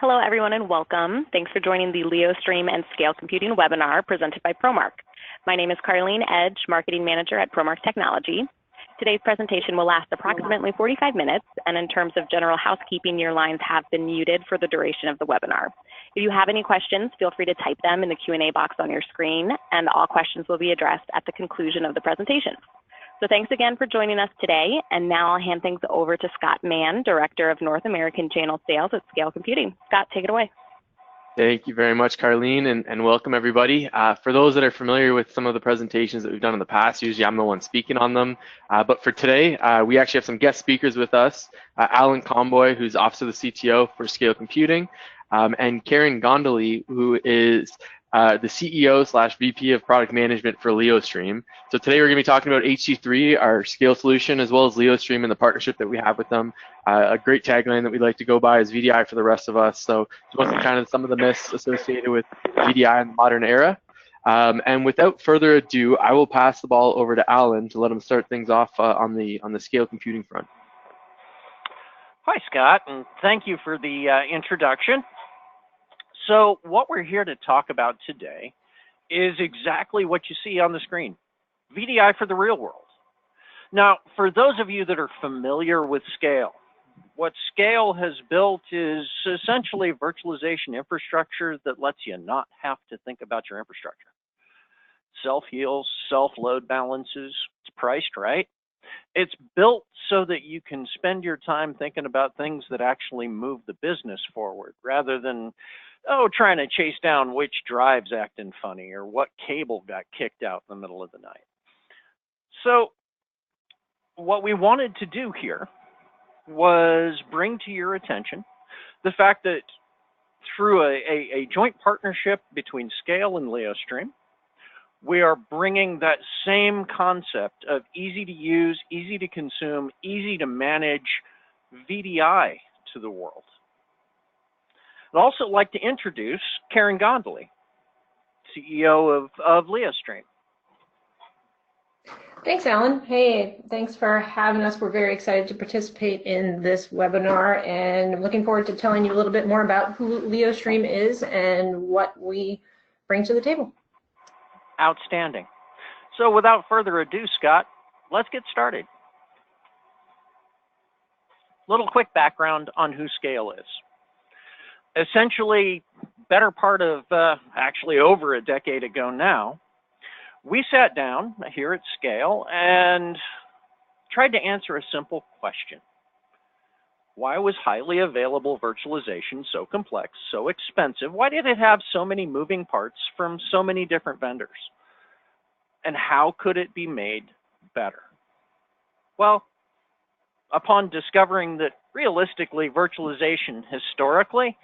Hello, everyone, and welcome. Thanks for joining the Leostream and Scale Computing webinar presented by Promark. My name is Carlene Edge, Marketing Manager at Promark Technology. Today's presentation will last approximately 45 minutes, and in terms of general housekeeping, your lines have been muted for the duration of the webinar. If you have any questions, feel free to type them in the Q&A box on your screen, and all questions will be addressed at the conclusion of the presentation. So thanks again for joining us today, and now I'll hand things over to Scott Mann, Director of North American Channel Sales at Scale Computing. Scott, take it away. Thank you very much, Carlene, and welcome everybody. For those that are familiar with some of the presentations that we've done in the past, usually I'm the one speaking on them. But for today, we actually have some guest speakers with us. Alan Conboy, who's Office of the CTO for Scale Computing, and Karen Gondoly, who is the CEO/VP of Product Management for Leostream. So today we're going to be talking about HC3, our scale solution, as well as Leostream and the partnership that we have with them. A great tagline that we like to go by is VDI for the rest of us. So just kind of some of the myths associated with VDI in the modern era. And without further ado, I will pass the ball over to Alan to let him start things off on the scale computing front. Hi, Scott, and thank you for the introduction. So what we're here to talk about today is exactly what you see on the screen, VDI for the real world. Now, for those of you that are familiar with Scale, what Scale has built is essentially virtualization infrastructure that lets you not have to think about your infrastructure. Self-heals, self-load balances, it's priced right. It's built so that you can spend your time thinking about things that actually move the business forward rather than trying to chase down which drive's acting funny or what cable got kicked out in the middle of the night. So what we wanted to do here was bring to your attention the fact that through a joint partnership between Scale and Leostream, we are bringing that same concept of easy to use, easy to consume, easy to manage VDI to the world. I'd also like to introduce Karen Gondoly, CEO of Leostream. Thanks, Alan. Hey, thanks for having us. We're very excited to participate in this webinar, and I'm looking forward to telling you a little bit more about who Leostream is and what we bring to the table. Outstanding. So without further ado, Scott, let's get started. Little quick background on who Scale is. Essentially, better part of actually over a decade ago now, we sat down here at Scale and tried to answer a simple question. Why was highly available virtualization so complex, so expensive? Why did it have so many moving parts from so many different vendors? And how could it be made better? Well, upon discovering that realistically virtualization historically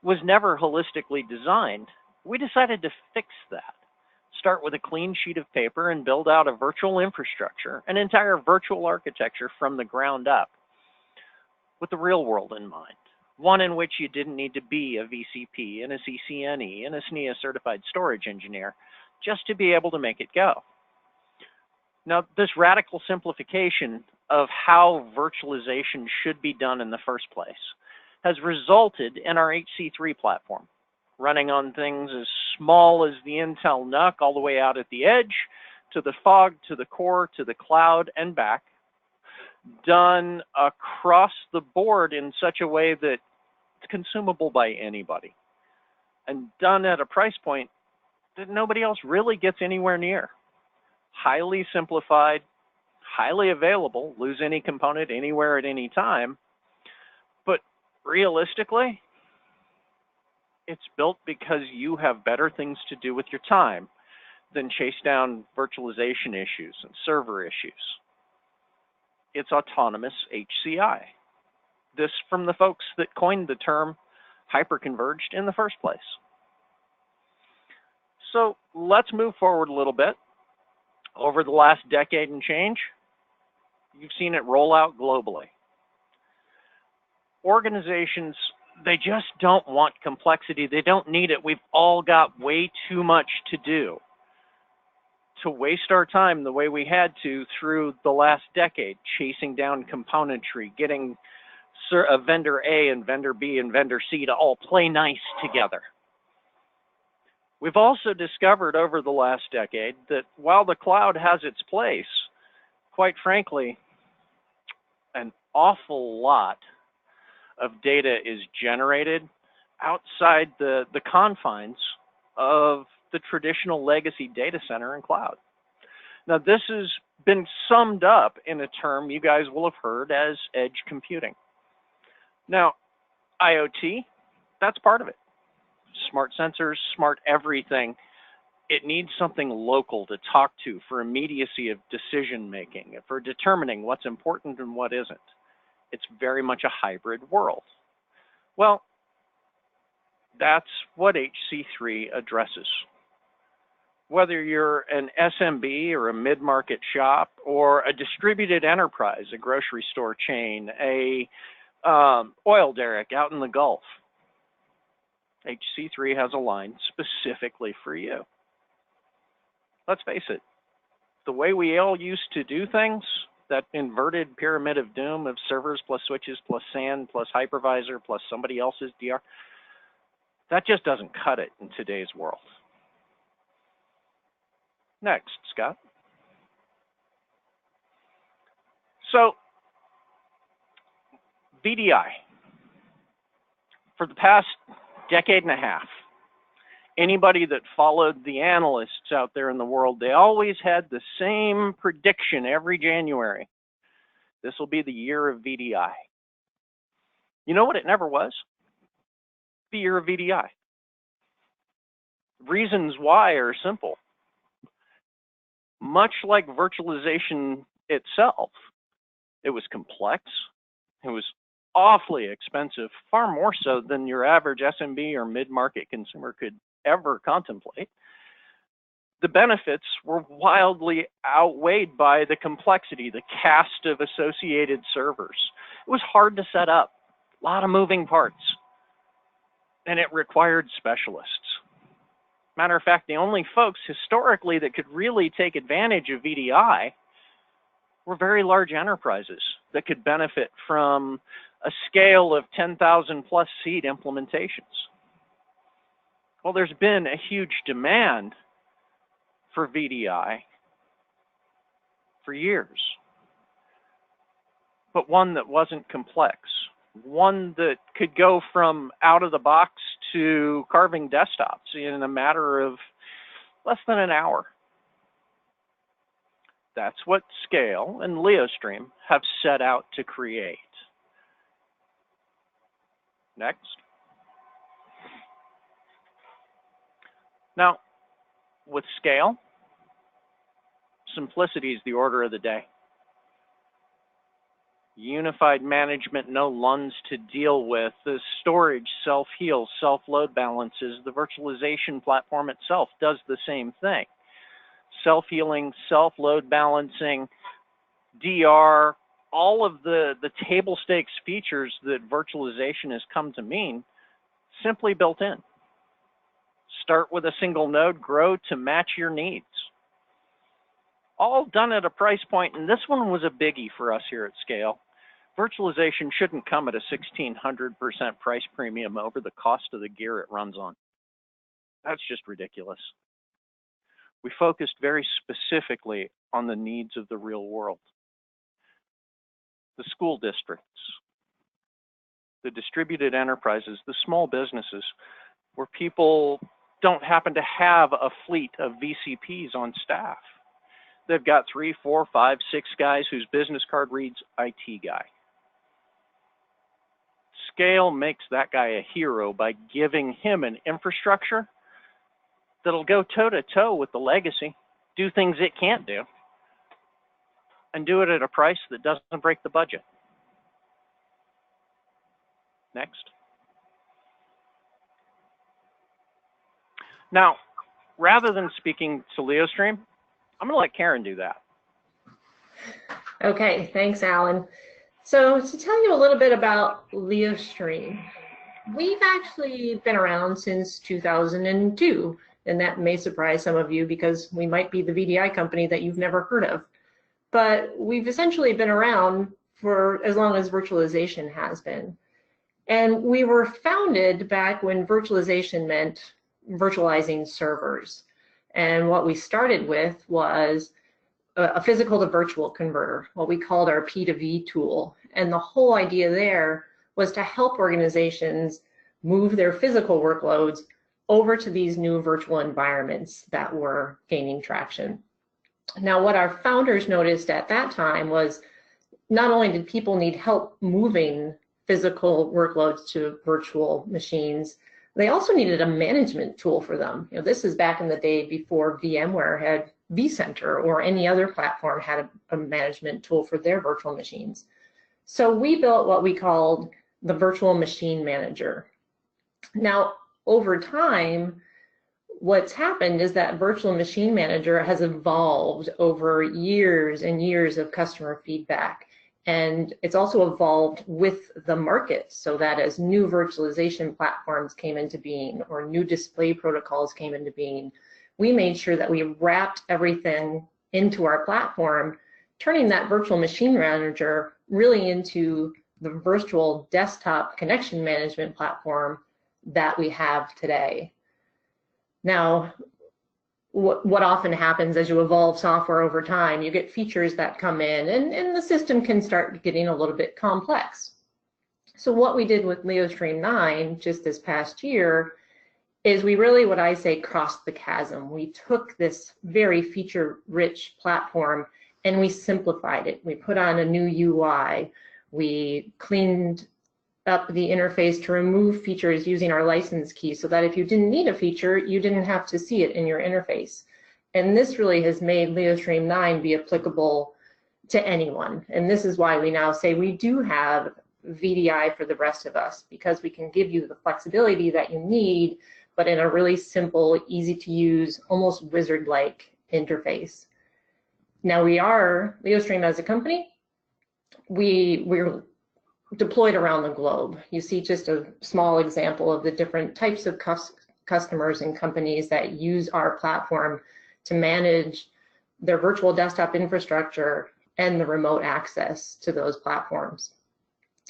was never holistically designed, we decided to fix that. Start with a clean sheet of paper and build out a virtual infrastructure, an entire virtual architecture from the ground up, with the real world in mind. One in which you didn't need to be a VCP and a CCNE and a SNIA certified storage engineer just to be able to make it go. Now, this radical simplification of how virtualization should be done in the first place has resulted in our HC3 platform, running on things as small as the Intel NUC all the way out at the edge, to the fog, to the core, to the cloud, and back, done across the board in such a way that it's consumable by anybody, and done at a price point that nobody else really gets anywhere near. Highly simplified, highly available, lose any component anywhere at any time, but realistically, it's built because you have better things to do with your time than chase down virtualization issues and server issues. It's autonomous HCI. This from the folks that coined the term hyperconverged in the first place. So let's move forward a little bit. Over the last decade and change, you've seen it roll out globally. Organizations, they just don't want complexity. They don't need it. We've all got way too much to do to waste our time the way we had to through the last decade, chasing down componentry, getting vendor A and vendor B and vendor C to all play nice together. We've also discovered over the last decade that while the cloud has its place, quite frankly, an awful lot of data is generated outside the confines of the traditional legacy data center and cloud. Now, this has been summed up in a term you guys will have heard as edge computing. Now, IoT, that's part of it. Smart sensors, smart everything. It needs something local to talk to for immediacy of decision making, for determining what's important and what isn't. It's very much a hybrid world. Well, that's what HC3 addresses. Whether you're an SMB or a mid-market shop or a distributed enterprise, a grocery store chain, a oil derrick out in the Gulf, HC3 has a line specifically for you. Let's face it, the way we all used to do things, that inverted pyramid of doom of servers plus switches plus SAN plus hypervisor plus somebody else's DR, that just doesn't cut it in today's world. Next, Scott. So, VDI. For the past decade and a half, anybody that followed the analysts out there in the world, they always had the same prediction every January. This will be the year of VDI. You know what it never was? The year of VDI. Reasons why are simple. Much like virtualization itself, it was complex, it was awfully expensive, far more so than your average SMB or mid-market consumer could ever contemplate. The benefits were wildly outweighed by the complexity, the cast of associated servers. It was hard to set up, a lot of moving parts, and it required specialists. Matter of fact, the only folks historically that could really take advantage of VDI were very large enterprises that could benefit from a scale of 10,000 plus seat implementations. Well, there's been a huge demand for VDI for years, but one that wasn't complex, one that could go from out of the box to carving desktops in a matter of less than an hour. That's what Scale and Leostream have set out to create. Next. Now, with Scale, simplicity is the order of the day. Unified management, no LUNs to deal with. The storage self-heals, self-load balances. The virtualization platform itself does the same thing. Self-healing, self-load balancing, DR, all of the table stakes features that virtualization has come to mean, simply built in. Start with a single node, grow to match your needs. All done at a price point, and this one was a biggie for us here at Scale. Virtualization shouldn't come at a 1,600% price premium over the cost of the gear it runs on. That's just ridiculous. We focused very specifically on the needs of the real world. The school districts, the distributed enterprises, the small businesses, where people don't happen to have a fleet of VCPs on staff. They've got 3, 4, 5, 6 guys whose business card reads IT guy. Scale makes that guy a hero by giving him an infrastructure that'll go toe-to-toe with the legacy, do things it can't do, and do it at a price that doesn't break the budget. Next. Now, rather than speaking to Leostream, I'm going to let Karen do that. Okay, thanks, Alan. So to tell you a little bit about Leostream, we've actually been around since 2002, and that may surprise some of you because we might be the VDI company that you've never heard of. But we've essentially been around for as long as virtualization has been. And we were founded back when virtualization meant virtualizing servers. And what we started with was a physical to virtual converter, what we called our P2V tool. And the whole idea there was to help organizations move their physical workloads over to these new virtual environments that were gaining traction. Now, what our founders noticed at that time was not only did people need help moving physical workloads to virtual machines, they also needed a management tool for them. This is back in the day before VMware had vCenter or any other platform had a management tool for their virtual machines. So we built what we called the Virtual Machine Manager. Now, over time, what's happened is that Virtual Machine Manager has evolved over years and years of customer feedback. And it's also evolved with the market, so that as new virtualization platforms came into being or new display protocols came into being, we made sure that we wrapped everything into our platform, turning that Virtual Machine Manager really into the virtual desktop connection management platform that we have today. Now, what often happens as you evolve software over time, you get features that come in and the system can start getting a little bit complex. So what we did with Leostream 9 just this past year is we really, what I say, crossed the chasm. We took this very feature-rich platform and we simplified it. We put on a new UI. We cleaned up the interface to remove features using our license key so that if you didn't need a feature, you didn't have to see it in your interface. And this really has made Leostream 9 be applicable to anyone. And this is why we now say we do have VDI for the rest of us, because we can give you the flexibility that you need, but in a really simple, easy to use, almost wizard-like interface. Now Leostream as a company, we're deployed around the globe. You see just a small example of the different types of customers and companies that use our platform to manage their virtual desktop infrastructure and the remote access to those platforms.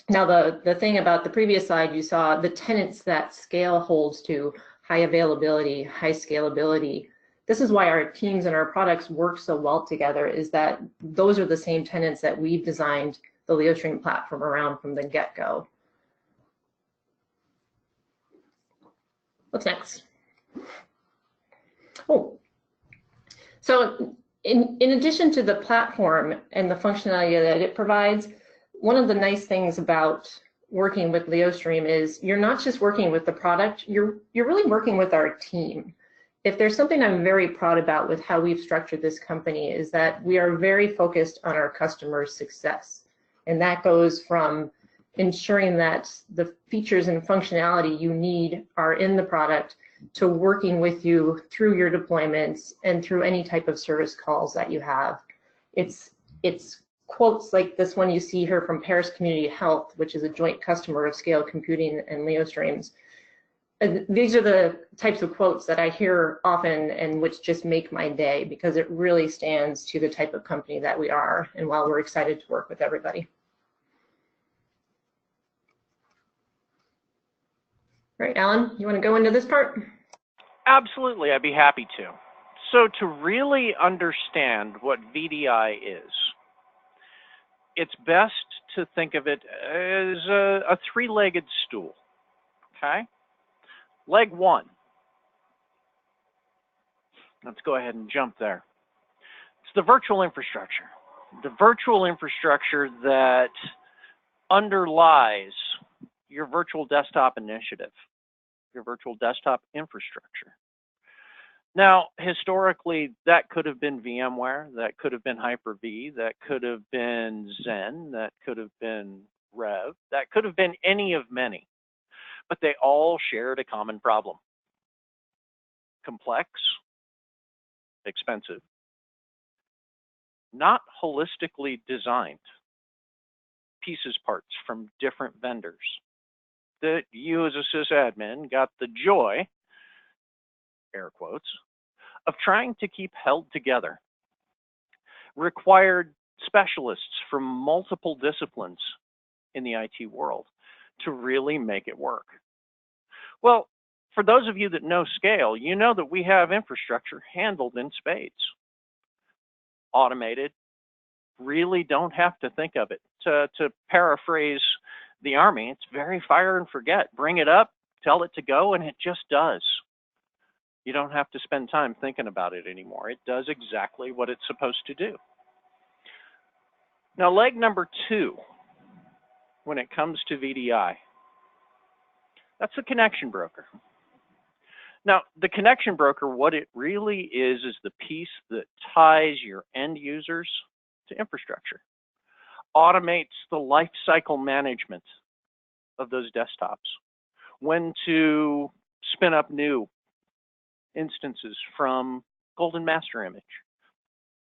Now, the thing about the previous slide, you saw the tenets that Scale holds to: high availability, high scalability. This is why our teams and our products work so well together, is that those are the same tenets that we've designed the Leostream platform around from the get-go. What's next? Oh, so in addition to the platform and the functionality that it provides, one of the nice things about working with Leostream is you're not just working with the product, you're really working with our team. If there's something I'm very proud about with how we've structured this company, is that we are very focused on our customers' success. And that goes from ensuring that the features and functionality you need are in the product, to working with you through your deployments and through any type of service calls that you have. It's quotes like this one you see here from Paris Community Health, which is a joint customer of Scale Computing and Leostreams. These are the types of quotes that I hear often and which just make my day, because it really stands to the type of company that we are, and while we're excited to work with everybody. Right, Alan, you want to go into this part? Absolutely, I'd be happy to. So to really understand what VDI is, it's best to think of it as a three-legged stool, okay? Leg one. Let's go ahead and jump there. It's the virtual infrastructure. The virtual infrastructure that underlies your virtual desktop initiative, your virtual desktop infrastructure. Now, historically, that could have been VMware, that could have been Hyper-V, that could have been Zen, that could have been Rev, that could have been any of many, but they all shared a common problem: complex, expensive, not holistically designed, pieces, parts from different vendors that you as a sysadmin got the joy, air quotes, of trying to keep held together. Required specialists from multiple disciplines in the IT world to really make it work. Well, for those of you that know Scale, you know that we have infrastructure handled in spades. Automated, really don't have to think of it. To paraphrase the Army, it's very fire and forget. Bring it up, tell it to go, and it just does. You don't have to spend time thinking about it anymore. It does exactly what it's supposed to do. Now, leg number 2, when it comes to VDI, that's the connection broker. Now, the connection broker, what it really is the piece that ties your end users to infrastructure, automates the life cycle management of those desktops, when to spin up new instances from golden master image,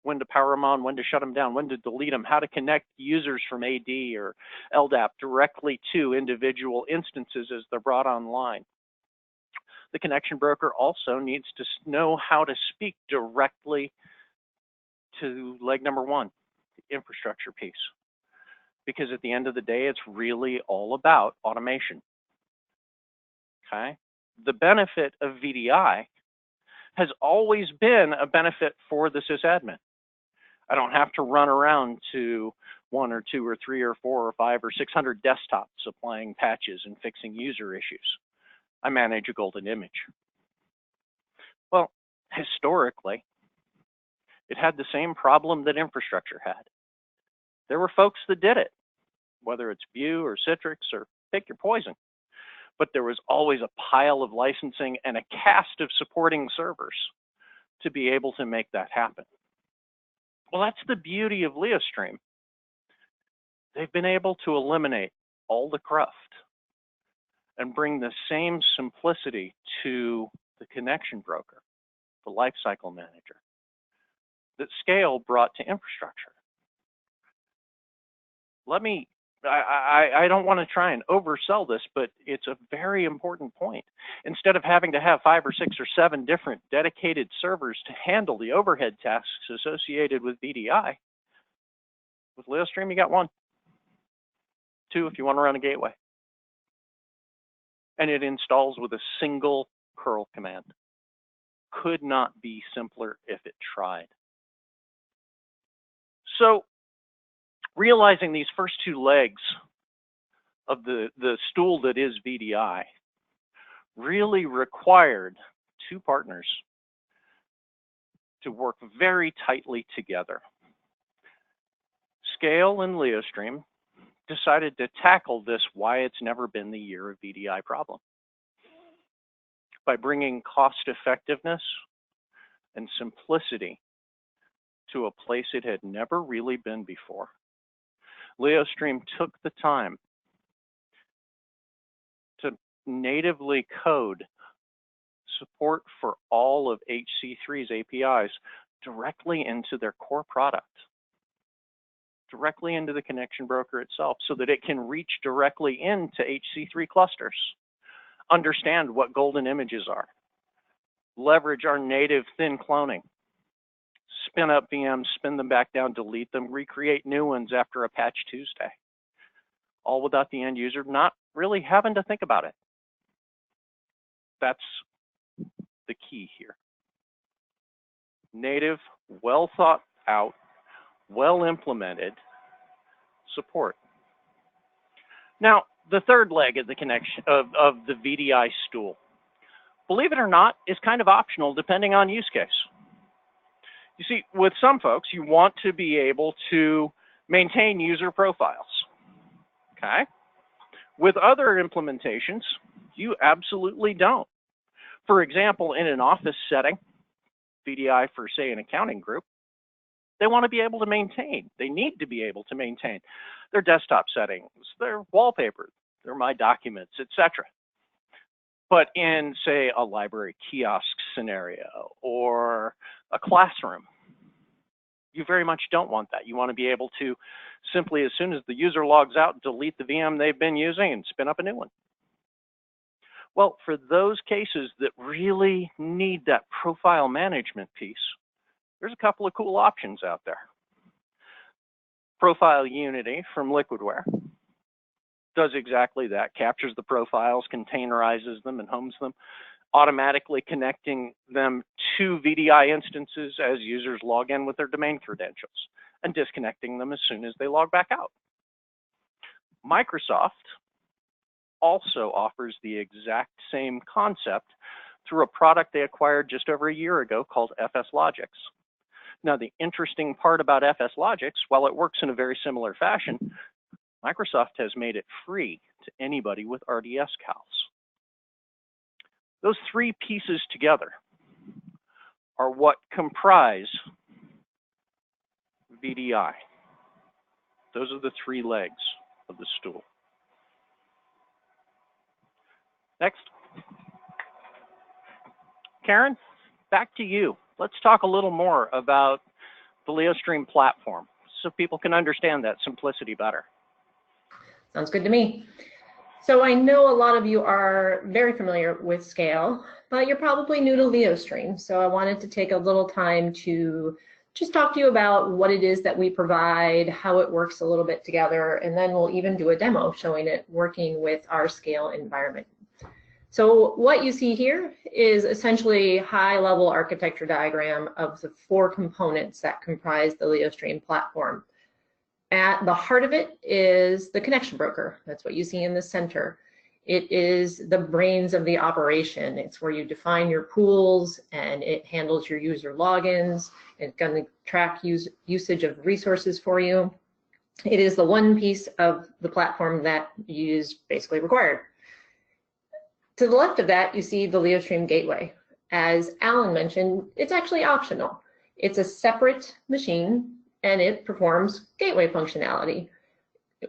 when to power them on, when to shut them down, when to delete them, how to connect users from AD or LDAP directly to individual instances as they're brought online. The connection broker also needs to know how to speak directly to leg number 1, the infrastructure piece. Because at the end of the day, it's really all about automation. Okay? The benefit of VDI has always been a benefit for the sysadmin. I don't have to run around to 1 or 2 or 3 or 4 or 5 or 600 desktops applying patches and fixing user issues. I manage a golden image. Well, historically, it had the same problem that infrastructure had. There were folks that did it, whether it's Vue or Citrix or pick your poison. But there was always a pile of licensing and a cast of supporting servers to be able to make that happen. Well, that's the beauty of Leostream. They've been able to eliminate all the cruft and bring the same simplicity to the connection broker, the lifecycle manager, that Scale brought to infrastructure. I don't want to try and oversell this, but it's a very important point. Instead of having to have 5 or 6 or 7 different dedicated servers to handle the overhead tasks associated with VDI, with Leostream, you got 1. 2 if you want to run a gateway. And it installs with a single curl command. Could not be simpler if it tried. So, realizing these first 2 legs of the stool that is VDI really required 2 partners to work very tightly together. Scale and Leostream decided to tackle this why it's never been the year of VDI problem by bringing cost effectiveness and simplicity to a place it had never really been before. Leostream took the time to natively code support for all of HC3's APIs directly into their core product, directly into the connection broker itself, so that it can reach directly into HC3 clusters, understand what golden images are, leverage our native thin cloning, spin up VMs, spin them back down, delete them, recreate new ones after a patch Tuesday, all without the end user not really having to think about it. That's the key here. Native, well thought out, well implemented support. Now, the third leg of the connection of the VDI stool, believe it or not, is kind of optional depending on use case. You see, with some folks, you want to be able to maintain user profiles, okay? With other implementations, you absolutely don't. For example, in an office setting, VDI for, say, an accounting group, they want to be able to maintain, they need to be able to maintain their desktop settings, their wallpaper, their My Documents, etc. But in, say, a library kiosk scenario or a classroom, you very much don't want that. You want to be able to simply, as soon as the user logs out, delete the VM they've been using and spin up a new one. Well, for those cases that really need that profile management piece, there's a couple of cool options out there. Profile Unity from Liquidware does exactly that, captures the profiles, containerizes them, and homes them, automatically connecting them to VDI instances as users log in with their domain credentials and disconnecting them as soon as they log back out. Microsoft also offers the exact same concept through a product they acquired just over a year ago called FSLogix. Now, the interesting part about FSLogix, while it works in a very similar fashion, Microsoft has made it free to anybody with RDS CALs. Those three pieces together are what comprise VDI. Those are the three legs of the stool. Next. Karen, back to you. Let's talk a little more about the Leostream platform so people can understand that simplicity better. Sounds good to me. So I know a lot of you are very familiar with Scale, but you're probably new to Leostream. So I wanted to take a little time to just talk to you about what it is that we provide, how it works a little bit together, and then we'll even do a demo showing it working with our Scale environment. So what you see here is essentially a high-level architecture diagram of the 4 components that comprise the Leostream platform. At the heart of it is the connection broker. That's what you see in the center. It is the brains of the operation. It's where you define your pools and it handles your user logins. It's going to track usage of resources for you. It is the one piece of the platform that is basically required. To the left of that, you see the Leostream gateway. As Alan mentioned, it's actually optional. It's a separate machine and it performs gateway functionality,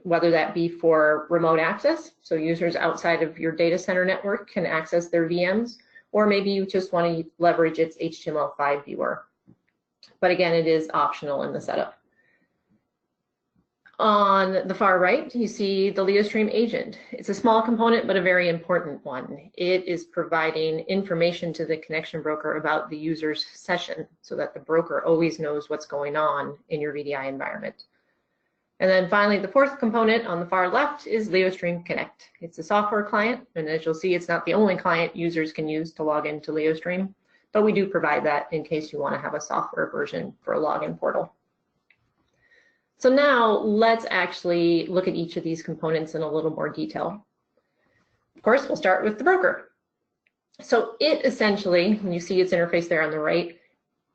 whether that be for remote access, so users outside of your data center network can access their VMs, or maybe you just want to leverage its HTML5 viewer. But again, it is optional in the setup. On the far right, you see the Leostream agent. It's a small component, but a very important one. It is providing information to the connection broker about the user's session so that the broker always knows what's going on in your VDI environment. And then finally, the 4th component on the far left is Leostream Connect. It's a software client, and as you'll see, it's not the only client users can use to log into Leostream, but we do provide that in case you want to have a software version for a login portal. So now let's actually look at each of these components in a little more detail. Of course, we'll start with the broker. So it essentially, when you see its interface there on the right,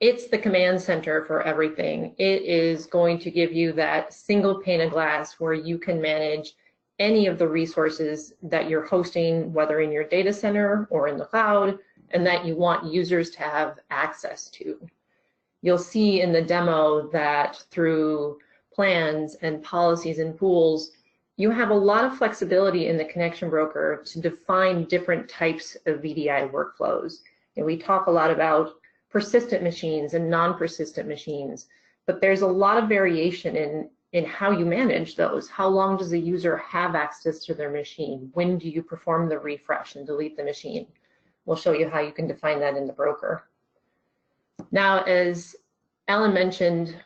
it's the command center for everything. It is going to give you that single pane of glass where you can manage any of the resources that you're hosting, whether in your data center or in the cloud, and that you want users to have access to. You'll see in the demo that through plans and policies and pools, you have a lot of flexibility in the connection broker to define different types of VDI workflows. And we talk a lot about persistent machines and non-persistent machines, but there's a lot of variation in how you manage those. How long does the user have access to their machine? When do you perform the refresh and delete the machine? We'll show you how you can define that in the broker. Now, as Alan mentioned,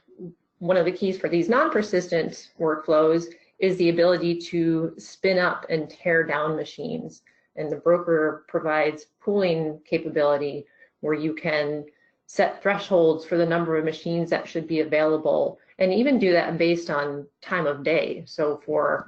one of the keys for these non-persistent workflows is the ability to spin up and tear down machines. And the broker provides pooling capability where you can set thresholds for the number of machines that should be available, and even do that based on time of day. So for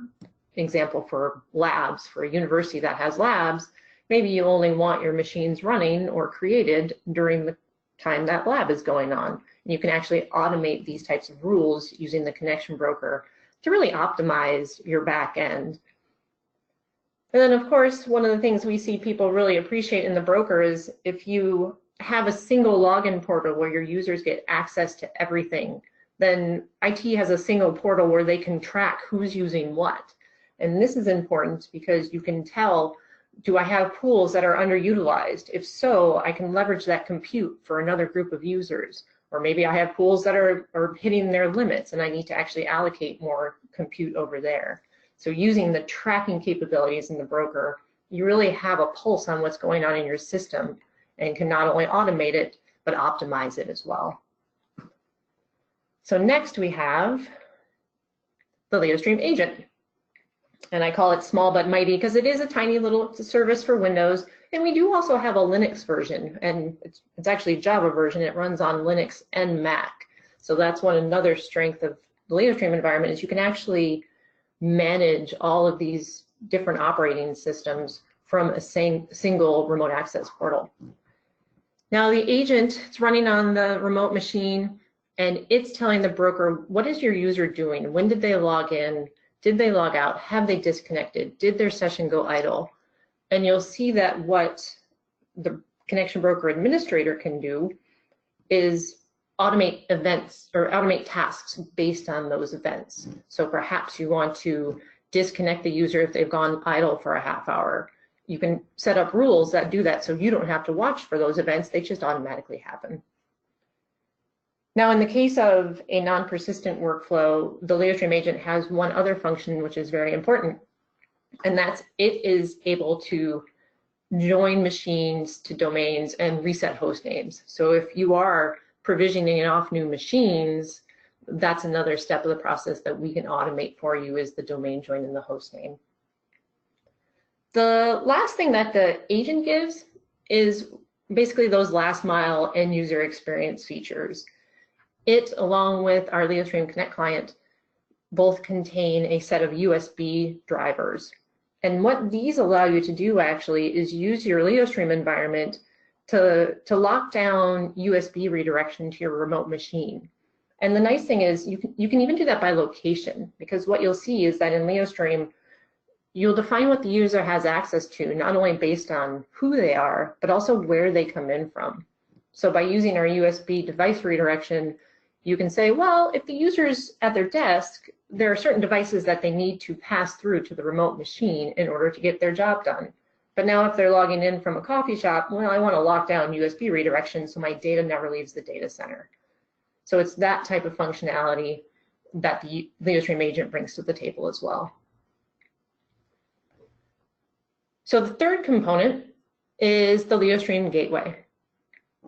example, for labs, for a university that has labs, maybe you only want your machines running or created during the time that lab is going on. And you can actually automate these types of rules using the connection broker to really optimize your back end. And then of course, one of the things we see people really appreciate in the broker is if you have a single login portal where your users get access to everything, then IT has a single portal where they can track who's using what. And this is important because you can tell, do I have pools that are underutilized? If so, I can leverage that compute for another group of users. Or maybe I have pools that are hitting their limits and I need to actually allocate more compute over there. So using the tracking capabilities in the broker, you really have a pulse on what's going on in your system and can not only automate it, but optimize it as well. So next we have the Leostream agent. And I call it small but mighty because it is a tiny little service for Windows. And we do also have a Linux version, and it's actually a Java version. It runs on Linux and Mac. So that's another strength of the Leostream environment, is you can actually manage all of these different operating systems from a single remote access portal. Now the agent, it's running on the remote machine, and it's telling the broker, what is your user doing? When did they log in? Did they log out? Have they disconnected? Did their session go idle? And you'll see that what the connection broker administrator can do is automate events or automate tasks based on those events. So perhaps you want to disconnect the user if they've gone idle for a half hour. You can set up rules that do that so you don't have to watch for those events, they just automatically happen. Now, in the case of a non-persistent workflow, the Leostream agent has one other function which is very important, and that's it is able to join machines to domains and reset host names. So if you are provisioning off new machines, that's another step of the process that we can automate for you, is the domain join and the host name. The last thing that the agent gives is basically those last mile end user experience features. It, along with our Leostream Connect client, both contain a set of USB drivers. And what these allow you to do actually is use your Leostream environment to lock down USB redirection to your remote machine. And the nice thing is you can even do that by location, because what you'll see is that in Leostream, you'll define what the user has access to, not only based on who they are, but also where they come in from. So by using our USB device redirection, you can say, well, if the user's at their desk, there are certain devices that they need to pass through to the remote machine in order to get their job done. But now if they're logging in from a coffee shop, well, I want to lock down USB redirection so my data never leaves the data center. So it's that type of functionality that the Leostream agent brings to the table as well. So the third component is the Leostream gateway.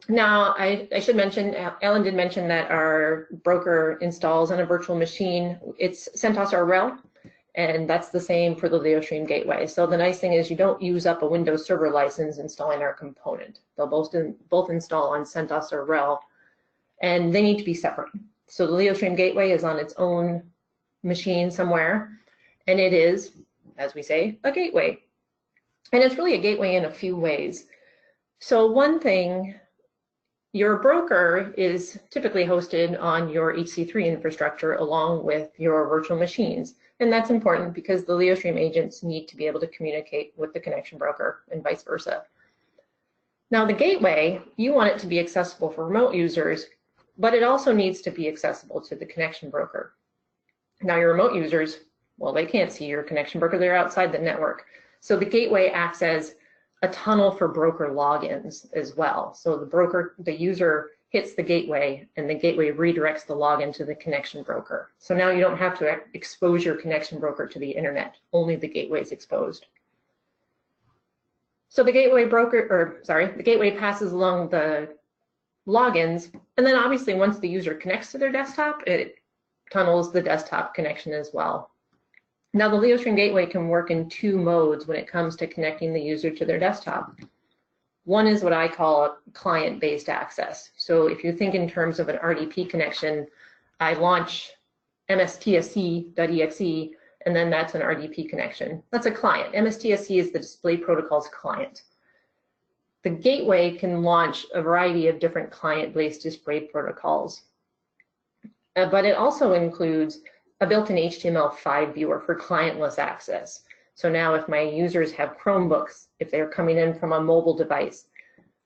Now, I should mention, Alan did mention that our broker installs on a virtual machine. It's CentOS or RHEL, and that's the same for the Leostream gateway. So the nice thing is you don't use up a Windows Server license installing our component. They'll both install on CentOS or RHEL, and they need to be separate. So the Leostream gateway is on its own machine somewhere, and it is, as we say, a gateway. And it's really a gateway in a few ways. So one thing, your broker is typically hosted on your HC3 infrastructure along with your virtual machines. And that's important because the Leostream agents need to be able to communicate with the connection broker and vice versa. Now the gateway, you want it to be accessible for remote users, but it also needs to be accessible to the connection broker. Now your remote users, well, they can't see your connection broker, they're outside the network. So the gateway acts as a tunnel for broker logins as well. So the user hits the gateway and the gateway redirects the login to the connection broker. So now you don't have to expose your connection broker to the internet, only the gateway is exposed. So the gateway passes along the logins, and then obviously once the user connects to their desktop, it tunnels the desktop connection as well. Now the Leostream gateway can work in two modes when it comes to connecting the user to their desktop. One is what I call client-based access. So if you think in terms of an RDP connection, I launch mstsc.exe, and then that's an RDP connection. That's a client. MSTSC is the display protocol's client. The gateway can launch a variety of different client-based display protocols, but it also includes a built-in HTML5 viewer for clientless access. So now if my users have Chromebooks, if they're coming in from a mobile device,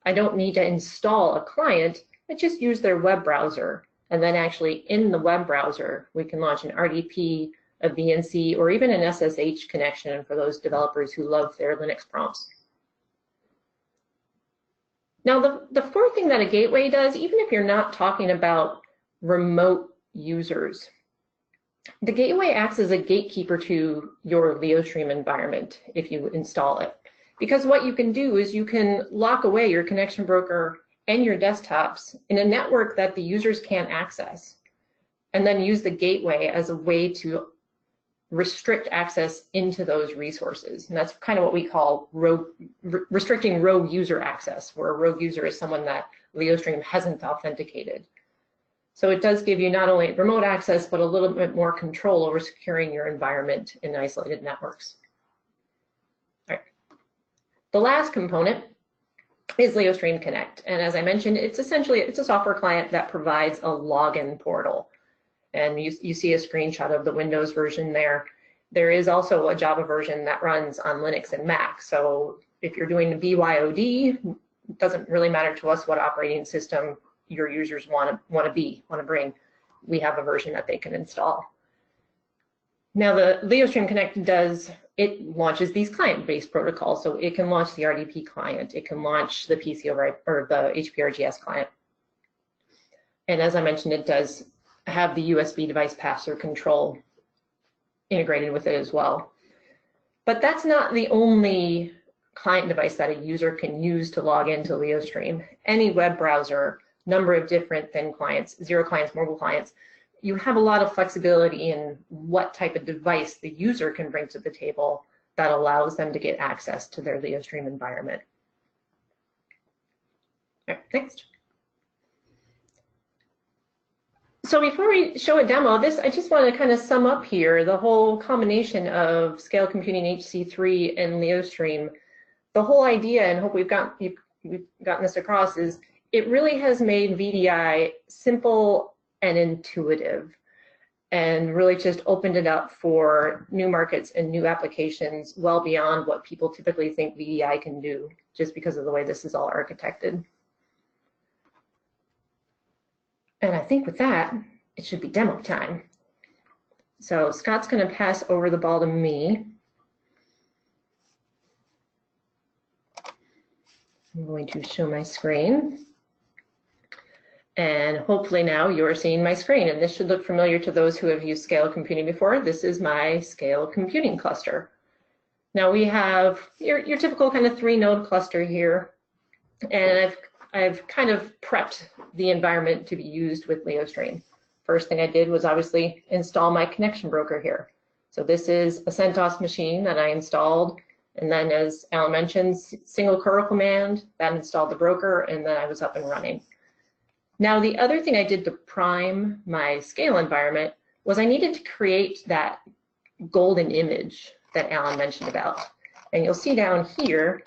I don't need to install a client, I just use their web browser. And then actually in the web browser, we can launch an RDP, a VNC, or even an SSH connection for those developers who love their Linux prompts. Now the fourth thing that a gateway does, even if you're not talking about remote users, the gateway acts as a gatekeeper to your Leostream environment if you install it. Because what you can do is you can lock away your connection broker and your desktops in a network that the users can't access, and then use the gateway as a way to restrict access into those resources. And that's kind of what we call restricting rogue user access, where a rogue user is someone that Leostream hasn't authenticated. So it does give you not only remote access, but a little bit more control over securing your environment in isolated networks. All right. The last component is Leostream Connect. And as I mentioned, it's essentially, it's a software client that provides a login portal. And you see a screenshot of the Windows version there. There is also a Java version that runs on Linux and Mac. So if you're doing BYOD, it doesn't really matter to us what operating system your users want to bring. We have a version that they can install. Now the Leostream Connect launches these client-based protocols. So it can launch the RDP client, it can launch the PC or the HPRGS client. And as I mentioned, it does have the USB device pass-through control integrated with it as well. But that's not the only client device that a user can use to log into Leostream. Any web browser, number of different thin clients, zero clients, mobile clients, you have a lot of flexibility in what type of device the user can bring to the table that allows them to get access to their Leostream environment. All right, next. So before we show a demo, I just want to kind of sum up here the whole combination of Scale Computing HC3 and Leostream. The whole idea, and hope we've gotten this across, is it really has made VDI simple and intuitive, and really just opened it up for new markets and new applications well beyond what people typically think VDI can do, just because of the way this is all architected. And I think with that, it should be demo time. So Scott's going to pass over the ball to me. I'm going to show my screen. And hopefully now you're seeing my screen. And this should look familiar to those who have used Scale Computing before. This is my Scale Computing cluster. Now we have your typical kind of 3-node cluster here. And I've kind of prepped the environment to be used with Leostream. First thing I did was obviously install my connection broker here. So this is a CentOS machine that I installed. And then as Alan mentioned, single curl command, that installed the broker, and then I was up and running. Now the other thing I did to prime my Scale environment was I needed to create that golden image that Alan mentioned about. And you'll see down here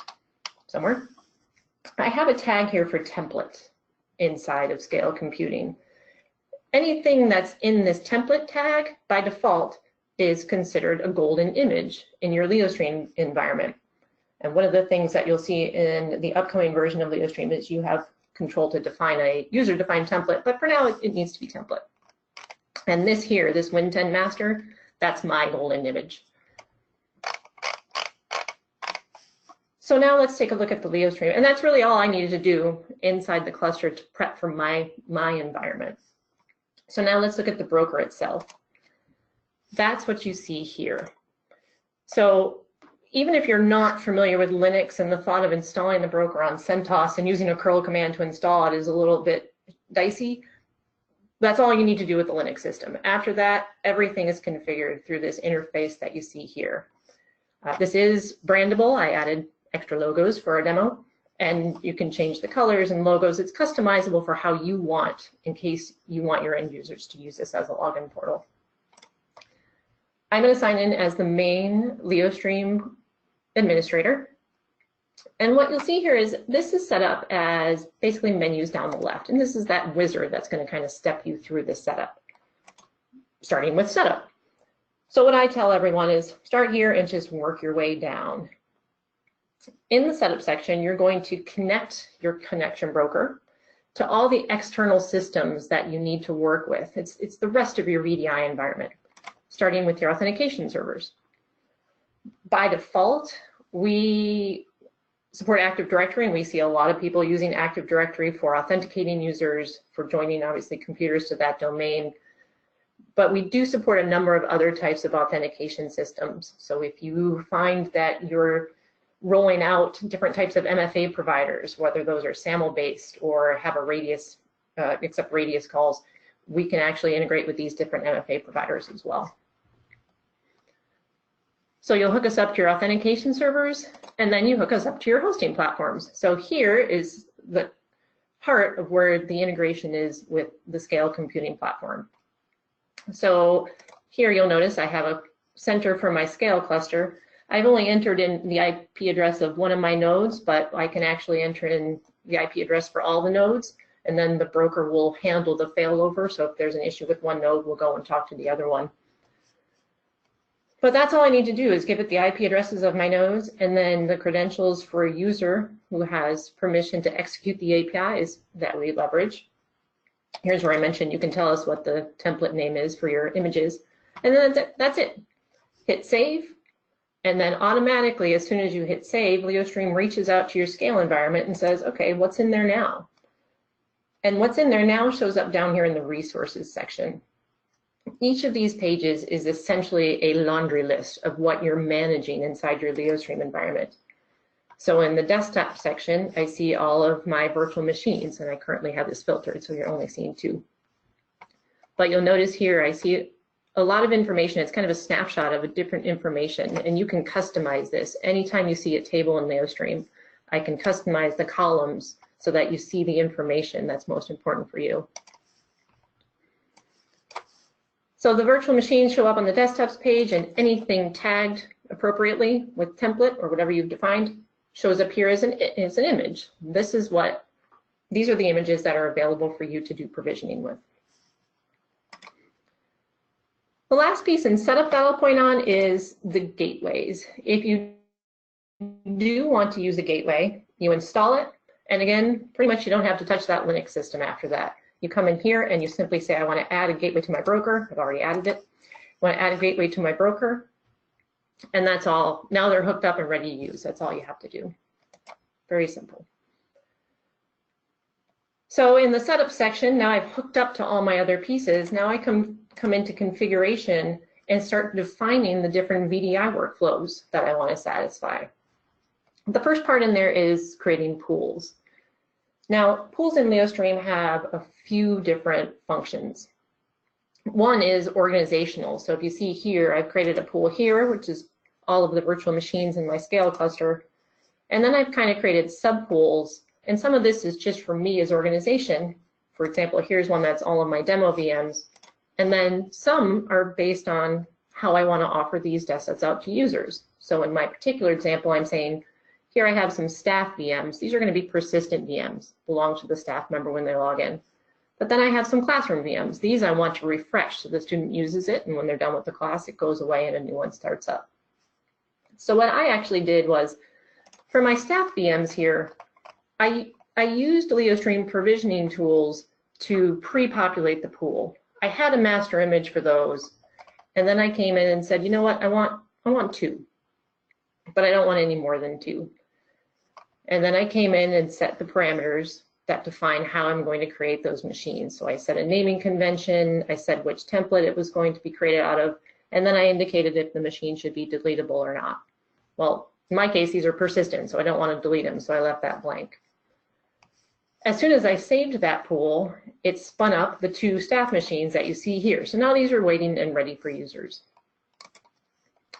somewhere, I have a tag here for template inside of Scale Computing. Anything that's in this template tag by default is considered a golden image in your Leostream environment. And one of the things that you'll see in the upcoming version of Leostream is you have control to define a user-defined template, but for now it needs to be template. And this here, this Win10 master, that's my golden image. So now let's take a look at the Leostream, and that's really all I needed to do inside the cluster to prep for my environment. So now let's look at the broker itself. That's what you see here. So even if you're not familiar with Linux and the thought of installing the broker on CentOS and using a curl command to install it is a little bit dicey, that's all you need to do with the Linux system. After that, everything is configured through this interface that you see here. This is brandable. I added extra logos for our demo, and you can change the colors and logos. It's customizable for how you want, in case you want your end users to use this as a login portal. I'm going to sign in as the main Leostream administrator. And what you'll see here is this is set up as basically menus down the left. And this is that wizard that's going to kind of step you through the setup, starting with setup. So what I tell everyone is start here and just work your way down. In the setup section, you're going to connect your connection broker to all the external systems that you need to work with. It's the rest of your VDI environment, starting with your authentication servers. By default, we support Active Directory, and we see a lot of people using Active Directory for authenticating users, for joining, obviously, computers to that domain. But we do support a number of other types of authentication systems. So if you find that you're rolling out different types of MFA providers, whether those are SAML-based or have a radius, accept radius calls, we can actually integrate with these different MFA providers as well. So you'll hook us up to your authentication servers, and then you hook us up to your hosting platforms. So here is the heart of where the integration is with the Scale Computing platform. So here you'll notice I have a center for my Scale cluster. I've only entered in the IP address of one of my nodes, but I can actually enter in the IP address for all the nodes, and then the broker will handle the failover. So if there's an issue with one node, we'll go and talk to the other one. But that's all I need to do is give it the IP addresses of my nodes and then the credentials for a user who has permission to execute the APIs that we leverage. Here's where I mentioned you can tell us what the template name is for your images. And then that's it. Hit save. And then automatically, as soon as you hit save, Leostream reaches out to your Scale environment and says, okay, what's in there now? And what's in there now shows up down here in the resources section. Each of these pages is essentially a laundry list of what you're managing inside your Leostream environment. So in the desktop section, I see all of my virtual machines, and I currently have this filtered, so you're only seeing 2. But you'll notice here, I see a lot of information. It's kind of a snapshot of a different information, and you can customize this. Anytime you see a table in Leostream, I can customize the columns so that you see the information that's most important for you. So the virtual machines show up on the desktops page, and anything tagged appropriately with template or whatever you've defined shows up here as an image. These are the images that are available for you to do provisioning with. The last piece in setup that I'll point on is the gateways. If you do want to use a gateway, you install it, and again, pretty much you don't have to touch that Linux system after that. You come in here and you simply say, I want to add a gateway to my broker. I've already added it. I want to add a gateway to my broker. And that's all. Now they're hooked up and ready to use. That's all you have to do. Very simple. So in the setup section, now I've hooked up to all my other pieces. Now I come into configuration and start defining the different VDI workflows that I want to satisfy. The first part in there is creating pools. Now, pools in Leostream have a few different functions. One is organizational. So if you see here, I've created a pool here, which is all of the virtual machines in my Scale cluster. And then I've kind of created subpools. And some of this is just for me as organization. For example, here's one that's all of my demo VMs. And then some are based on how I want to offer these desktops out to users. So in my particular example, I'm saying, here I have some staff VMs. These are going to be persistent VMs, belong to the staff member when they log in. But then I have some classroom VMs. These I want to refresh so the student uses it, and when they're done with the class, it goes away and a new one starts up. So what I actually did was, for my staff VMs here, I used Leostream provisioning tools to pre-populate the pool. I had a master image for those, and then I came in and said, you know what, I want 2, but I don't want any more than 2. And then I came in and set the parameters that define how I'm going to create those machines. So I set a naming convention, I said which template it was going to be created out of, and then I indicated if the machine should be deletable or not. Well, in my case, these are persistent, so I don't want to delete them, so I left that blank. As soon as I saved that pool, it spun up the 2 staff machines that you see here. So now these are waiting and ready for users.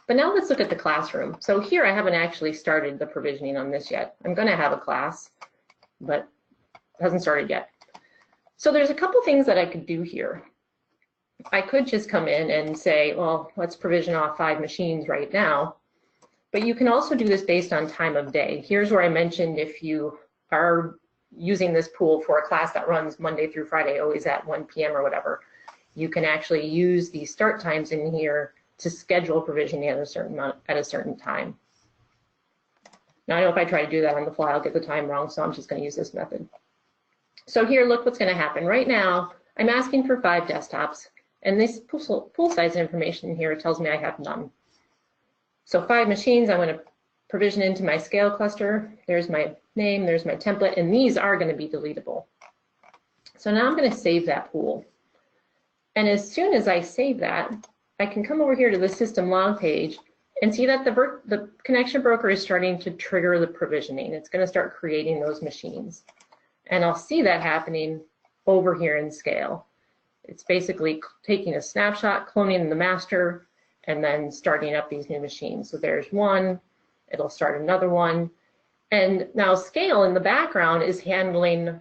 But now let's look at the classroom. So here I haven't actually started the provisioning on this yet. I'm going to have a class, but it hasn't started yet. So there's a couple things that I could do here. I could just come in and say, well, let's provision off 5 machines right now. But you can also do this based on time of day. Here's where I mentioned if you are using this pool for a class that runs Monday through Friday, always at 1 p.m. or whatever, you can actually use these start times in here to schedule provisioning at a certain time. Now I know if I try to do that on the fly, I'll get the time wrong, so I'm just going to use this method. So here, look what's going to happen. Right now, I'm asking for 5 desktops, and this pool size information here tells me I have none. So 5 machines, I'm going to provision into my Scale cluster. There's my name, there's my template, and these are going to be deletable. So now I'm going to save that pool. And as soon as I save that, I can come over here to the system log page and see that the connection broker is starting to trigger the provisioning. It's going to start creating those machines. And I'll see that happening over here in Scale. It's basically taking a snapshot, cloning the master, and then starting up these new machines. So there's one, it'll start another one. And now Scale in the background is handling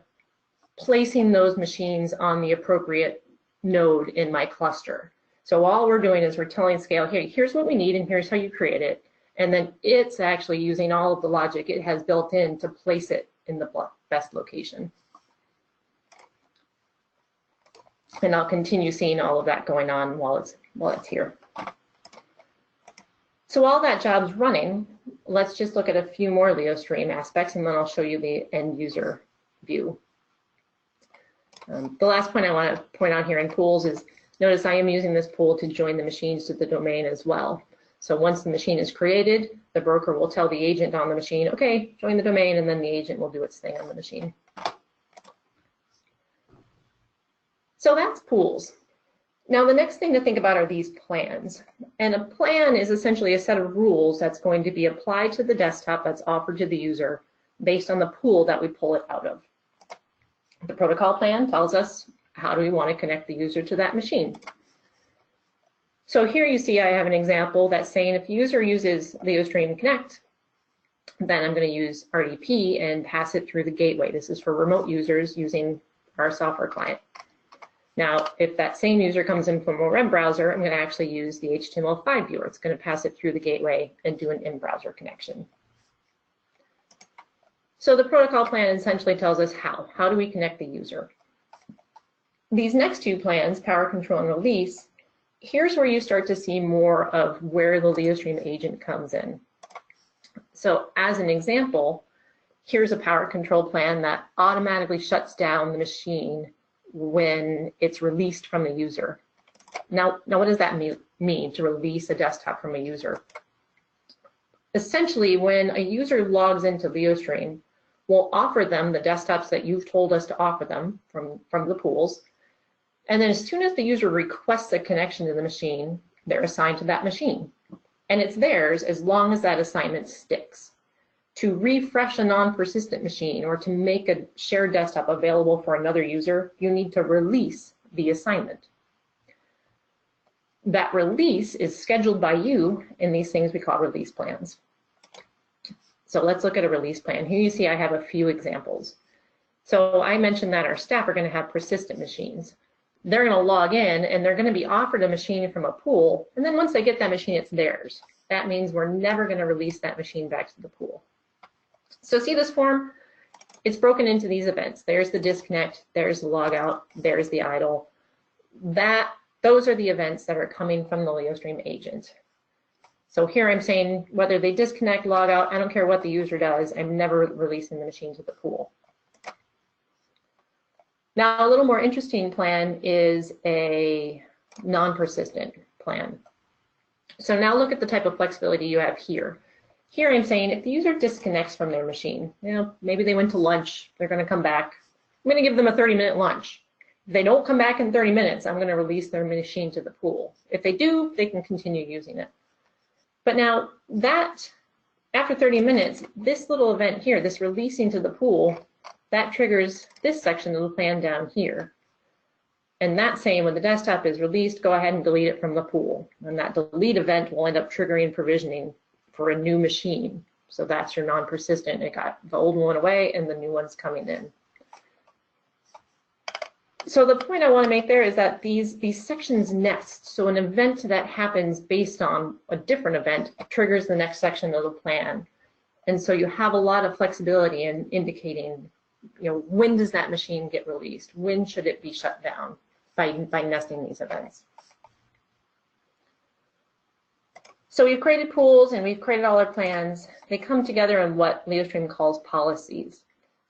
placing those machines on the appropriate node in my cluster. So all we're doing is we're telling Scale, hey, here's what we need and here's how you create it. And then it's actually using all of the logic it has built in to place it in the best location. And I'll continue seeing all of that going on while it's here. So while that job's running, let's just look at a few more Leostream aspects, and then I'll show you the end user view. The last point I want to point out here in pools is, notice I am using this pool to join the machines to the domain as well. So once the machine is created, the broker will tell the agent on the machine, okay, join the domain, and then the agent will do its thing on the machine. So that's pools. Now the next thing to think about are these plans. And a plan is essentially a set of rules that's going to be applied to the desktop that's offered to the user based on the pool that we pull it out of. The protocol plan tells us how do we want to connect the user to that machine. So here you see I have an example that's saying if the user uses Leostream Connect, then I'm going to use RDP and pass it through the gateway. This is for remote users using our software client. Now, if that same user comes in from a web browser, I'm going to actually use the HTML5 viewer. It's going to pass it through the gateway and do an in-browser connection. So the protocol plan essentially tells us how. How do we connect the user? These next two plans, power control and release, here's where you start to see more of where the Leostream agent comes in. So as an example, here's a power control plan that automatically shuts down the machine when it's released from the user. Now what does that mean to release a desktop from a user? Essentially, when a user logs into Leostream, we'll offer them the desktops that you've told us to offer them from the pools. And then as soon as the user requests a connection to the machine, they're assigned to that machine. And it's theirs as long as that assignment sticks. To refresh a non-persistent machine or to make a shared desktop available for another user, you need to release the assignment. That release is scheduled by you in these things we call release plans. So let's look at a release plan. Here you see I have a few examples. So I mentioned that our staff are going to have persistent machines. They're going to log in and they're going to be offered a machine from a pool, and then once they get that machine, it's theirs. That means we're never going to release that machine back to the pool. So see this form? It's broken into these events. There's the disconnect, there's the logout, there's the idle. Those are the events that are coming from the Leostream agent. So here I'm saying whether they disconnect, log out, I don't care what the user does, I'm never releasing the machine to the pool. Now, a little more interesting plan is a non-persistent plan. So now look at the type of flexibility you have here. Here I'm saying if the user disconnects from their machine, maybe they went to lunch, they're going to come back. I'm going to give them a 30-minute lunch. If they don't come back in 30 minutes, I'm going to release their machine to the pool. If they do, they can continue using it. But now that, after 30 minutes, this little event here, this releasing to the pool, that triggers this section of the plan down here. And that's saying when the desktop is released, go ahead and delete it from the pool. And that delete event will end up triggering provisioning for a new machine. So that's your non-persistent. It got the old one away and the new one's coming in. So the point I want to make there is that these sections nest. So an event that happens based on a different event triggers the next section of the plan. And so you have a lot of flexibility in indicating, when does that machine get released? When should it be shut down by nesting these events? So we've created pools and we've created all our plans. They come together in what Leostream calls policies.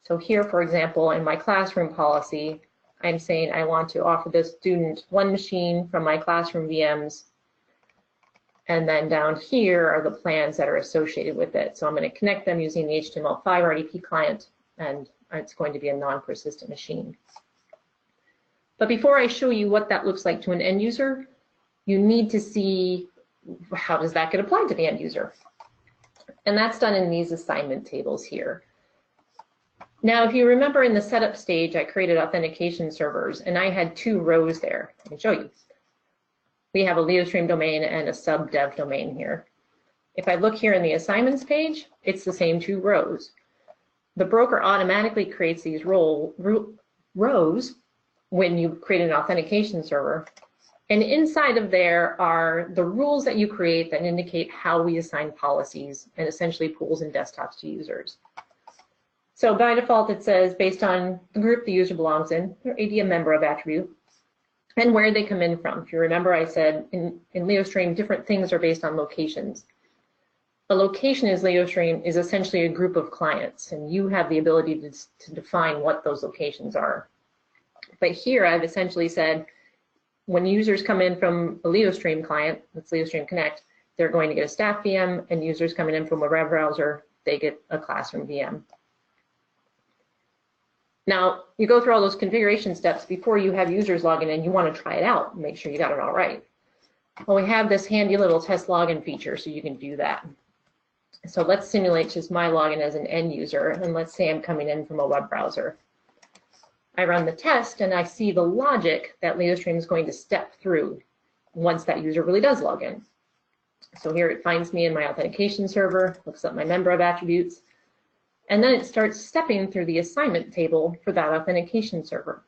So here, for example, in my classroom policy, I'm saying I want to offer this student one machine from my classroom VMs. And then down here are the plans that are associated with it. So I'm going to connect them using the HTML5 RDP client, and it's going to be a non-persistent machine. But before I show you what that looks like to an end user, you need to see how does that get applied to the end user. And that's done in these assignment tables here. Now, if you remember in the setup stage, I created authentication servers and I had two rows there. Let me show you. we have a Leostream domain and a sub-dev domain here. If I look here in the assignments page, it's the same 2 rows. The broker automatically creates these rows when you create an authentication server. And inside of there are the rules that you create that indicate how we assign policies and essentially pools and desktops to users. So by default, it says based on the group the user belongs in, or AD member of attribute, and where they come in from. If you remember, I said in Leostream, different things are based on locations. A location is Leostream is essentially a group of clients, and you have the ability to define what those locations are. But here I've essentially said, when users come in from a Leostream client, that's Leostream Connect, they're going to get a staff VM, and users coming in from a web browser, they get a classroom VM. Now, you go through all those configuration steps before you have users logging in. You want to try it out, make sure you got it all right. Well, we have this handy little test login feature, so you can do that. So let's simulate just my login as an end user, and let's say I'm coming in from a web browser. I run the test, and I see the logic that Leostream is going to step through once that user really does log in. So here it finds me in my authentication server, looks up my member of attributes, and then it starts stepping through the assignment table for that authentication server.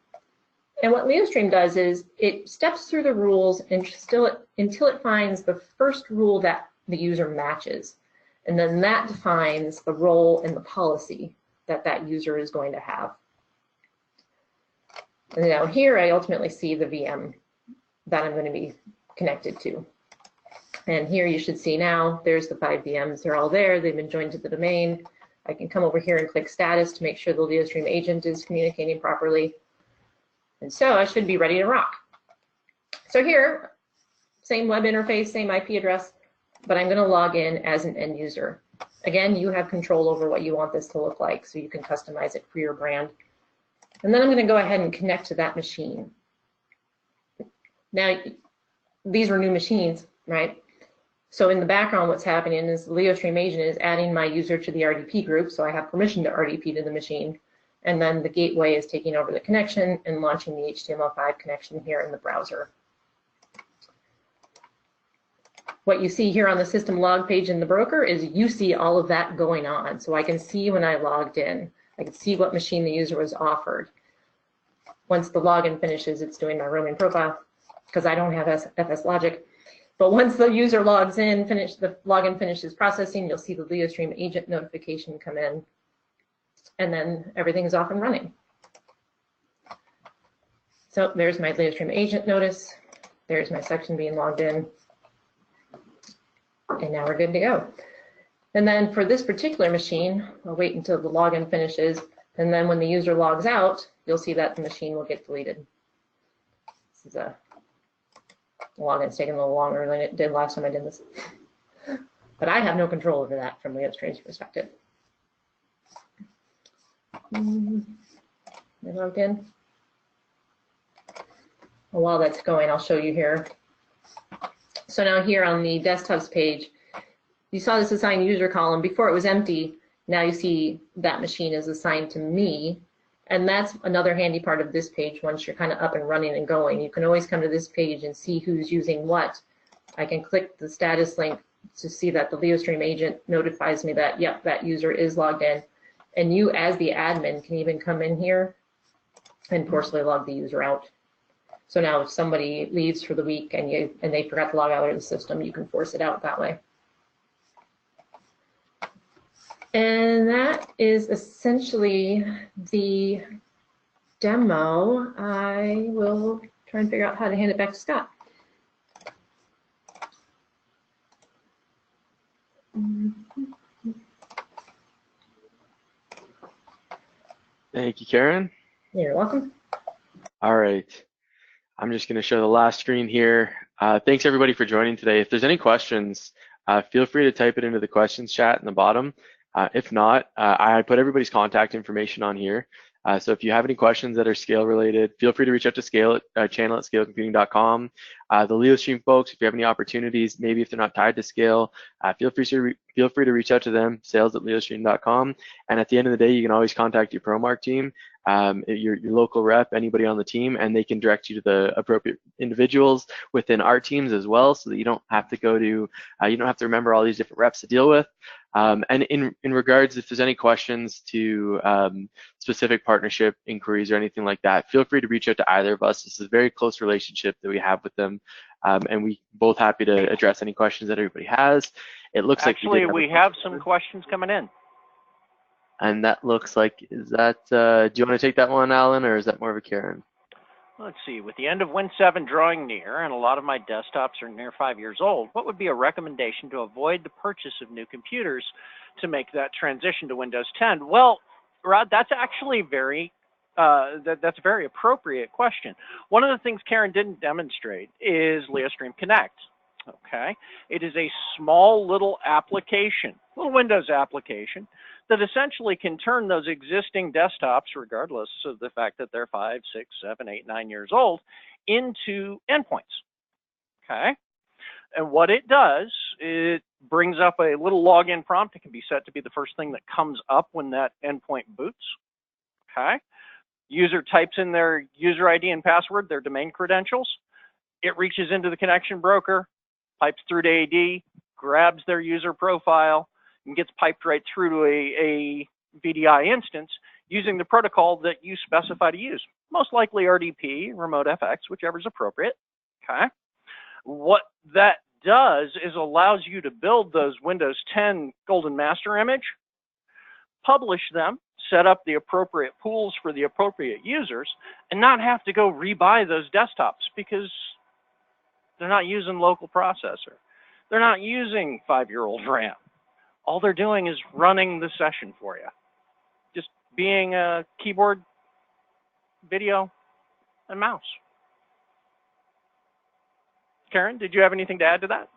And what Leostream does is it steps through the rules until it finds the first rule that the user matches. And then that defines the role and the policy that that user is going to have. And now here I ultimately see the VM that I'm going to be connected to. And here you should see now, there's the 5 VMs. They're all there. They've been joined to the domain. I can come over here and click status to make sure the Leostream agent is communicating properly. And so I should be ready to rock. So here, same web interface, same IP address, but I'm going to log in as an end user. Again, you have control over what you want this to look like, so you can customize it for your brand. And then I'm going to go ahead and connect to that machine. Now, these were new machines, right? So in the background, what's happening is the Leostream agent is adding my user to the RDP group, so I have permission to RDP to the machine. And then the gateway is taking over the connection and launching the HTML5 connection here in the browser. What you see here on the system log page in the broker is you see all of that going on. So I can see when I logged in. I can see what machine the user was offered. Once the login finishes, it's doing my roaming profile because I don't have FS logic. But once the user logs in, the login finishes processing, you'll see the Leostream agent notification come in, and then everything's off and running. So there's my Leostream agent notice. There's my section being logged in. And now we're good to go. And then for this particular machine, I'll wait until the login finishes, and then when the user logs out, you'll see that the machine will get deleted. This is the login's taking a little longer than it did last time I did this. But I have no control over that from Leostream's perspective. I logged in. Well, while that's going, I'll show you here. So now here on the desktops page, you saw this assigned user column. Before it was empty. Now you see that machine is assigned to me. And that's another handy part of this page. Once you're kind of up and running and going, you can always come to this page and see who's using what. I can click the status link to see that the Leostream agent notifies me that, yep, that user is logged in. And you, as the admin, can even come in here and forcibly log the user out. So now if somebody leaves for the week and they forgot to log out of the system, you can force it out that way. And that is essentially the demo. I will try and figure out how to hand it back to Scott. Thank you, Karen. You're welcome. All right. I'm just going to show the last screen here. Thanks, everybody, for joining today. If there's any questions, feel free to type it into the questions chat in the bottom. If not, I put everybody's contact information on here. So if you have any questions that are scale related, feel free to reach out to Scale channel at scalecomputing.com. The Leostream folks, if you have any opportunities, maybe if they're not tied to Scale, feel free to reach out to them, sales@leostream.com. And at the end of the day, you can always contact your Promark team, your local rep, anybody on the team, and they can direct you to the appropriate individuals within our teams as well, so that you don't have to go to, you don't have to remember all these different reps to deal with. And in regards, if there's any questions to specific partnership inquiries or anything like that, feel free to reach out to either of us. This is a very close relationship that we have with them, and we both happy to address any questions that everybody has. It looks actually like we have some questions coming in. And that looks like, is that, do you want to take that one, Alan, or is that more of a Karen? Let's see, with the end of Win 7 drawing near, and a lot of my desktops are near 5 years old, what would be a recommendation to avoid the purchase of new computers to make that transition to Windows 10? Well, Rod, that's actually that's a very appropriate question. One of the things Karen didn't demonstrate is Leostream Connect. Okay, it is a small little application, little Windows application, that essentially can turn those existing desktops, regardless of the fact that they're 5, 6, 7, 8, 9 years old, into endpoints. Okay, and what it does, it brings up a little login prompt. It can be set to be the first thing that comes up when that endpoint boots. Okay, user types in their user ID and password, their domain credentials. It reaches into the connection broker, pipes through to AD, grabs their user profile, and gets piped right through to a VDI instance using the protocol that you specify to use. Most likely RDP, Remote FX, whichever is appropriate. Okay. What that does is allows you to build those Windows 10 Golden Master image, publish them, set up the appropriate pools for the appropriate users, and not have to go rebuy those desktops because they're not using local processor. They're not using 5-year-old RAM. All they're doing is running the session for you. Just being a keyboard, video, and mouse. Karen, did you have anything to add to that?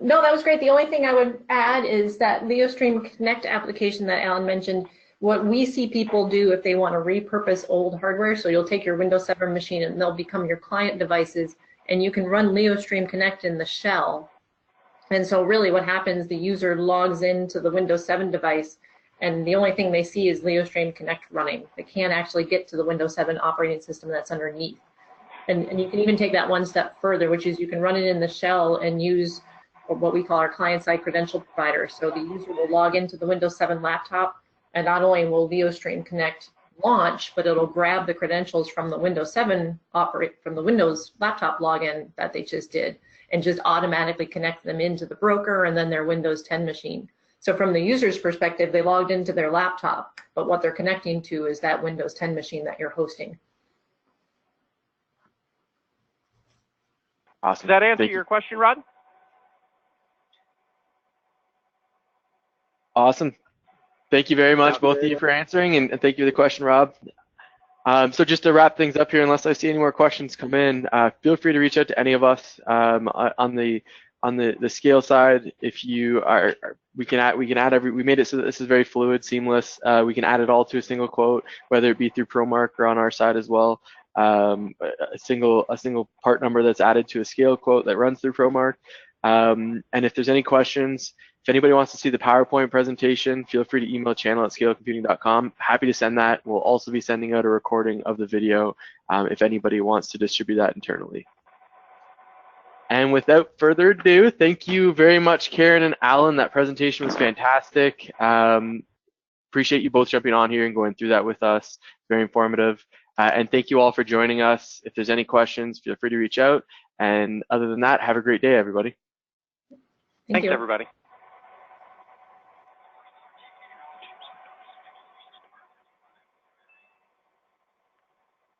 No, that was great. The only thing I would add is that Leostream Connect application that Alan mentioned, what we see people do if they want to repurpose old hardware, so you'll take your Windows 7 machine and they'll become your client devices, and you can run Leostream Connect in the shell. And so really what happens, the user logs into the Windows 7 device, and the only thing they see is Leostream Connect running. They can't actually get to the Windows 7 operating system that's underneath. And you can even take that one step further, which is you can run it in the shell and use what we call our client-side credential provider. So the user will log into the Windows 7 laptop, and not only will Leostream Connect launch, but it'll grab the credentials from the Windows 7 from the Windows laptop login that they just did, and just automatically connect them into the broker and then their Windows 10 machine. So from the user's perspective, they logged into their laptop, but what they're connecting to is that Windows 10 machine that you're hosting. Awesome. Does that answer your question, Rod? Awesome. Thank you very much, both of you, for answering, and thank you for the question, Rob. So just to wrap things up here, unless I see any more questions come in, feel free to reach out to any of us on the Scale side. If you are, we can add we made it so that this is very fluid, seamless. We can add it all to a single quote, whether it be through Promark or on our side as well. A single part number that's added to a Scale quote that runs through Promark. And if there's any questions, if anybody wants to see the PowerPoint presentation, feel free to email channel@scalecomputing.com. Happy to send that. We'll also be sending out a recording of the video if anybody wants to distribute that internally. And without further ado, thank you very much, Karen and Alan. That presentation was fantastic. Appreciate you both jumping on here and going through that with us. Very informative. And thank you all for joining us. If there's any questions, feel free to reach out. And other than that, have a great day, everybody. Thanks, everybody.